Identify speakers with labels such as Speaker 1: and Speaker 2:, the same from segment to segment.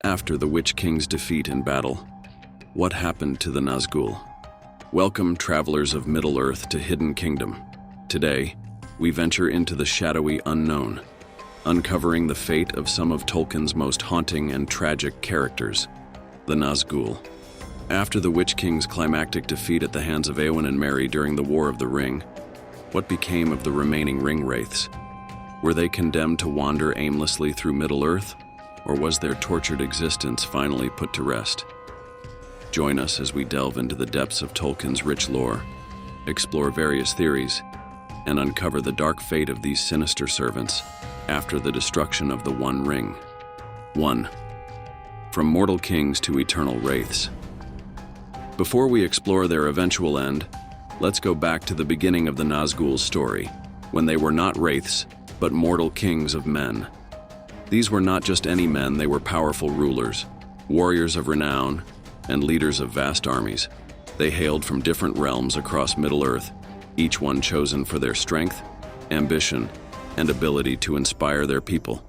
Speaker 1: After the Witch King's defeat in battle, what happened to the Nazgûl? Welcome, travelers of Middle-earth, to Hidden Kingdom. Today, we venture into the shadowy unknown, uncovering the fate of some of Tolkien's most haunting and tragic characters, the Nazgûl. After the Witch King's climactic defeat at the hands of Éowyn and Merry during the War of the Ring, what became of the remaining ring wraiths? Were they condemned to wander aimlessly through Middle-earth, or was their tortured existence finally put to rest? Join us as we delve into the depths of Tolkien's rich lore, explore various theories, and uncover the dark fate of these sinister servants after the destruction of the One Ring. 1. From mortal kings to eternal wraiths. Before we explore their eventual end, let's go back to the beginning of the Nazgûl's story, when they were not wraiths, but mortal kings of men. These were not just any men, they were powerful rulers, warriors of renown, and leaders of vast armies. They hailed from different realms across Middle-earth, each one chosen for their strength, ambition, and ability to inspire their people.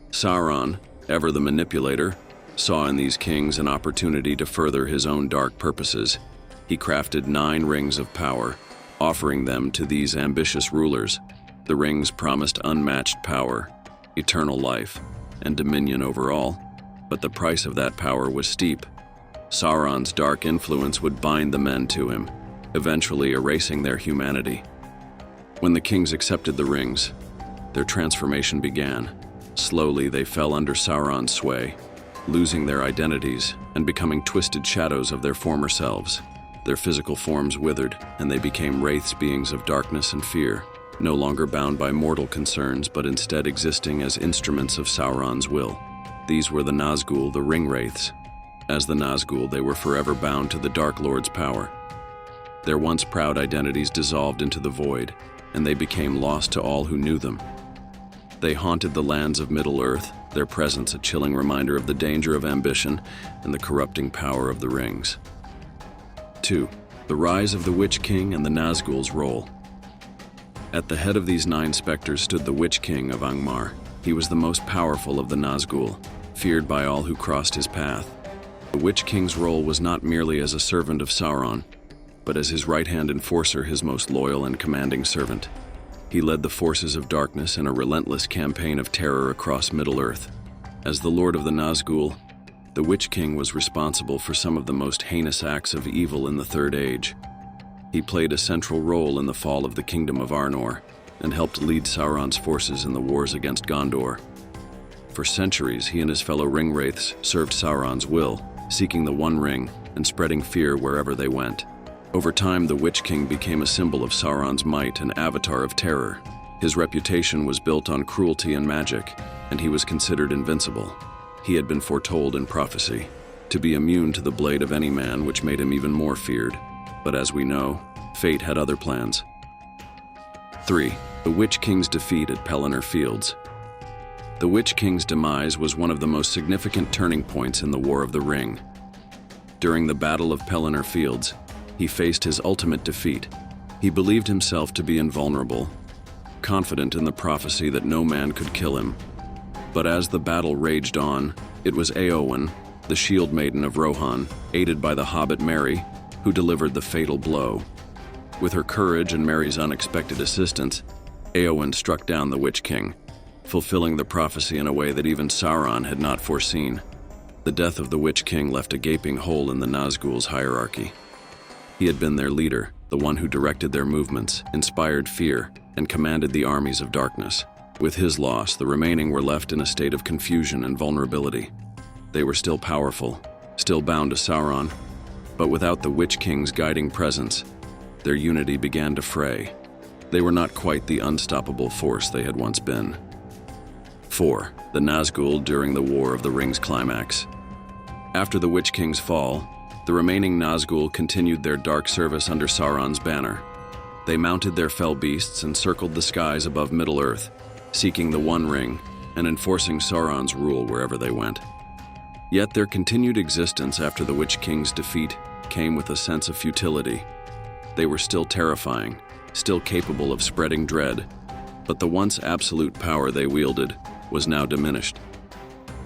Speaker 1: Sauron, ever the manipulator, saw in these kings an opportunity to further his own dark purposes. He crafted 9 rings of power, offering them to these ambitious rulers. The rings promised unmatched power, eternal life, and dominion over all, but the price of that power was steep. Sauron's dark influence would bind the men to him, eventually erasing their humanity. When the kings accepted the rings, their transformation began. Slowly, they fell under Sauron's sway, losing their identities and becoming twisted shadows of their former selves. Their physical forms withered, and they became wraiths, beings of darkness and fear, no longer bound by mortal concerns, but instead existing as instruments of Sauron's will. These were the Nazgûl, the ring wraiths. As the Nazgûl, they were forever bound to the Dark Lord's power. Their once proud identities dissolved into the void, and they became lost to all who knew them. They haunted the lands of Middle-earth, their presence a chilling reminder of the danger of ambition and the corrupting power of the rings. 2. The rise of the Witch King and the Nazgûl's role. At the head of these 9 specters stood the Witch King of Angmar. He was the most powerful of the Nazgûl, feared by all who crossed his path. The Witch King's role was not merely as a servant of Sauron, but as his right-hand enforcer, his most loyal and commanding servant. He led the forces of darkness in a relentless campaign of terror across Middle-earth. As the Lord of the Nazgûl, the Witch King was responsible for some of the most heinous acts of evil in the Third Age. He played a central role in the fall of the Kingdom of Arnor and helped lead Sauron's forces in the wars against Gondor. For centuries, he and his fellow ring wraiths served Sauron's will, seeking the One Ring and spreading fear wherever they went. Over time, the Witch King became a symbol of Sauron's might and avatar of terror. His reputation was built on cruelty and magic, and he was considered invincible. He had been foretold in prophecy to be immune to the blade of any man, which made him even more feared. But as we know, fate had other plans. 3. The Witch King's defeat at Pelennor Fields. The Witch King's demise was one of the most significant turning points in the War of the Ring. During the Battle of Pelennor Fields, he faced his ultimate defeat. He believed himself to be invulnerable, confident in the prophecy that no man could kill him. But as the battle raged on, it was Éowyn, the shield maiden of Rohan, aided by the hobbit Merry, who delivered the fatal blow. With her courage and Merry's unexpected assistance, Éowyn struck down the Witch King, fulfilling the prophecy in a way that even Sauron had not foreseen. The death of the Witch King left a gaping hole in the Nazgûl's hierarchy. He had been their leader, the one who directed their movements, inspired fear, and commanded the armies of darkness. With his loss, the remaining were left in a state of confusion and vulnerability. They were still powerful, still bound to Sauron, but without the Witch King's guiding presence, their unity began to fray. They were not quite the unstoppable force they had once been. 4. The Nazgûl during the War of the Ring's climax. After the Witch King's fall, the remaining Nazgûl continued their dark service under Sauron's banner. They mounted their fell beasts and circled the skies above Middle-earth, seeking the One Ring and enforcing Sauron's rule wherever they went. Yet their continued existence after the Witch King's defeat came with a sense of futility. They were still terrifying, still capable of spreading dread, but the once absolute power they wielded was now diminished.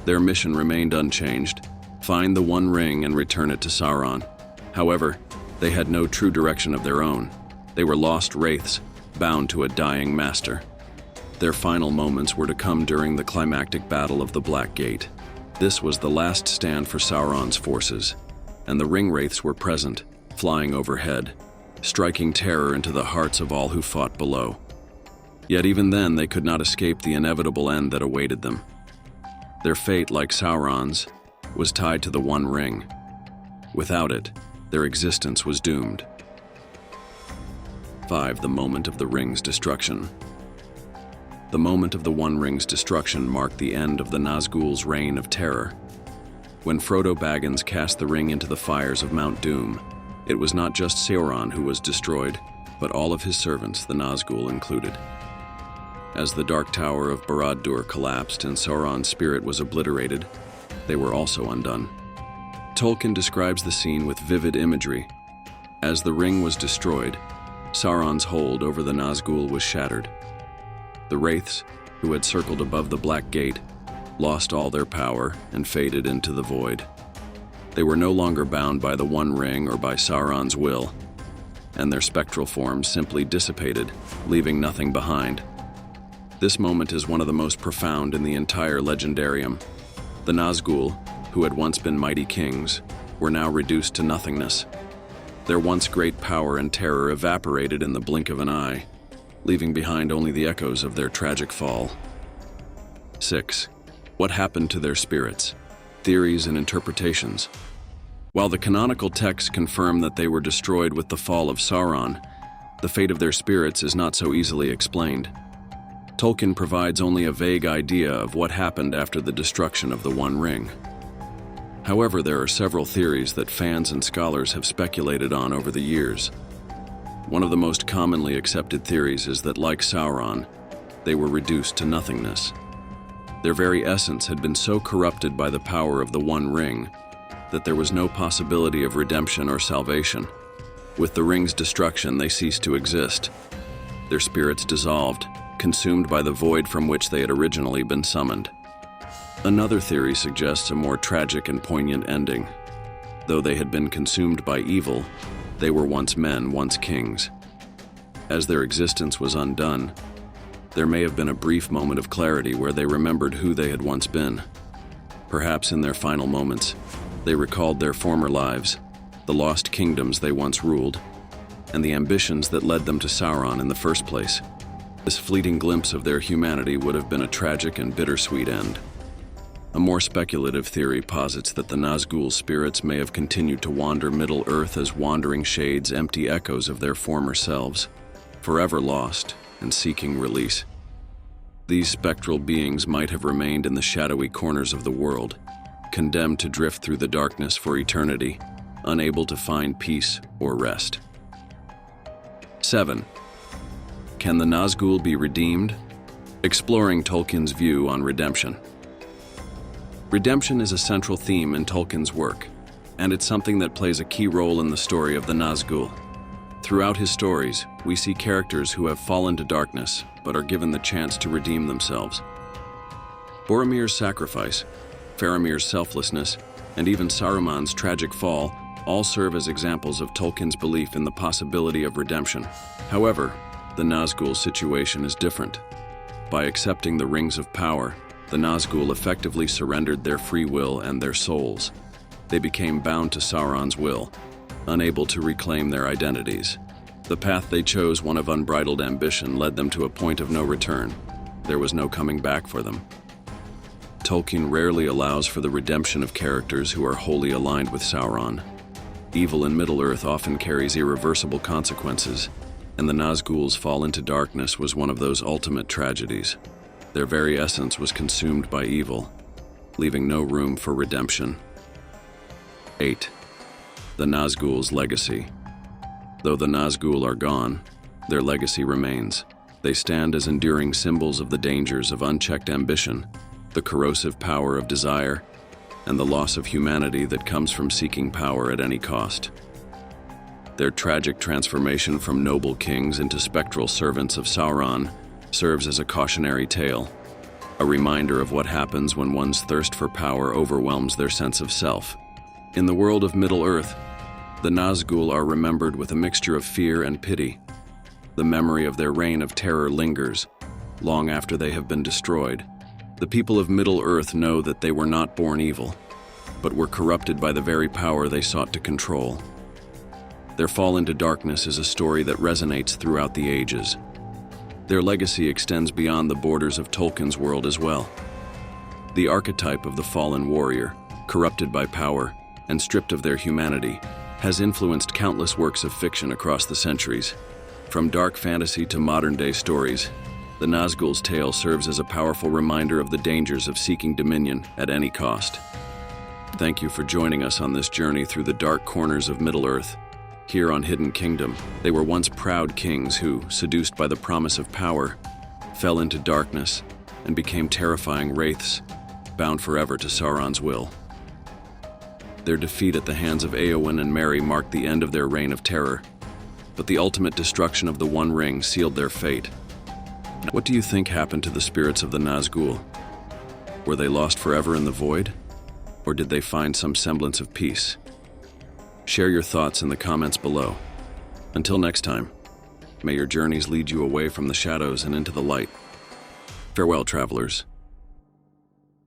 Speaker 1: Their mission remained unchanged: find the One Ring and return it to Sauron. However, they had no true direction of their own. They were lost wraiths, bound to a dying master. Their final moments were to come during the climactic Battle of the Black Gate. This was the last stand for Sauron's forces, and the ring wraiths were present, flying overhead, striking terror into the hearts of all who fought below. Yet even then, they could not escape the inevitable end that awaited them. Their fate, like Sauron's, was tied to the One Ring. Without it, their existence was doomed. 5. The moment of the ring's destruction. The moment of the One Ring's destruction marked the end of the Nazgûl's reign of terror. When Frodo Baggins cast the ring into the fires of Mount Doom, it was not just Sauron who was destroyed, but all of his servants, the Nazgûl included. As the Dark Tower of Barad-dûr collapsed and Sauron's spirit was obliterated, they were also undone. Tolkien describes the scene with vivid imagery. As the ring was destroyed, Sauron's hold over the Nazgûl was shattered. The wraiths, who had circled above the Black Gate, lost all their power and faded into the void. They were no longer bound by the One Ring or by Sauron's will, and their spectral forms simply dissipated, leaving nothing behind. This moment is one of the most profound in the entire legendarium. The Nazgûl, who had once been mighty kings, were now reduced to nothingness. Their once great power and terror evaporated in the blink of an eye, leaving behind only the echoes of their tragic fall. 6. What happened to their spirits? Theories and interpretations. While the canonical texts confirm that they were destroyed with the fall of Sauron, the fate of their spirits is not so easily explained. Tolkien provides only a vague idea of what happened after the destruction of the One Ring. However, there are several theories that fans and scholars have speculated on over the years. One of the most commonly accepted theories is that, like Sauron, they were reduced to nothingness. Their very essence had been so corrupted by the power of the One Ring that there was no possibility of redemption or salvation. With the ring's destruction, they ceased to exist. Their spirits dissolved, consumed by the void from which they had originally been summoned. Another theory suggests a more tragic and poignant ending. Though they had been consumed by evil, they were once men, once kings. As their existence was undone, there may have been a brief moment of clarity where they remembered who they had once been. Perhaps in their final moments, they recalled their former lives, the lost kingdoms they once ruled, and the ambitions that led them to Sauron in the first place. This fleeting glimpse of their humanity would have been a tragic and bittersweet end. A more speculative theory posits that the Nazgûl spirits may have continued to wander Middle-earth as wandering shades, empty echoes of their former selves, forever lost and seeking release. These spectral beings might have remained in the shadowy corners of the world, condemned to drift through the darkness for eternity, unable to find peace or rest. 7. Can the Nazgul be redeemed? Exploring Tolkien's view on redemption. Redemption is a central theme in Tolkien's work, and it's something that plays a key role in the story of the Nazgûl. Throughout his stories, we see characters who have fallen to darkness, but are given the chance to redeem themselves. Boromir's sacrifice, Faramir's selflessness, and even Saruman's tragic fall all serve as examples of Tolkien's belief in the possibility of redemption. However, the Nazgûl situation is different. By accepting the rings of power, the Nazgûl effectively surrendered their free will and their souls. They became bound to Sauron's will, unable to reclaim their identities. The path they chose, one of unbridled ambition, led them to a point of no return. There was no coming back for them. Tolkien rarely allows for the redemption of characters who are wholly aligned with Sauron. Evil in Middle-earth often carries irreversible consequences, and the Nazgûl's fall into darkness was one of those ultimate tragedies. Their very essence was consumed by evil, leaving no room for redemption. 8. The Nazgûl's legacy. Though the Nazgûl are gone, their legacy remains. They stand as enduring symbols of the dangers of unchecked ambition, the corrosive power of desire, and the loss of humanity that comes from seeking power at any cost. Their tragic transformation from noble kings into spectral servants of Sauron serves as a cautionary tale. a reminder of what happens when one's thirst for power overwhelms their sense of self. In the world of Middle-earth, the Nazgul are remembered with a mixture of fear and pity. The memory of their reign of terror lingers, long after they have been destroyed. The people of Middle-earth know that they were not born evil, but were corrupted by the very power they sought to control. Their fall into darkness is a story that resonates throughout the ages. Their legacy extends beyond the borders of Tolkien's world as well. The archetype of the fallen warrior, corrupted by power and stripped of their humanity, has influenced countless works of fiction across the centuries. From dark fantasy to modern-day stories, the Nazgul's tale serves as a powerful reminder of the dangers of seeking dominion at any cost. Thank you for joining us on this journey through the dark corners of Middle-earth. Here on Hidden Kingdom, they were once proud kings who, seduced by the promise of power, fell into darkness and became terrifying wraiths, bound forever to Sauron's will. Their defeat at the hands of Eowyn and Merry marked the end of their reign of terror, but the ultimate destruction of the One Ring sealed their fate. What do you think happened to the spirits of the Nazgul? Were they lost forever in the void? Or did they find some semblance of peace? Share your thoughts in the comments below. Until next time, may your journeys lead you away from the shadows and into the light. Farewell, travelers.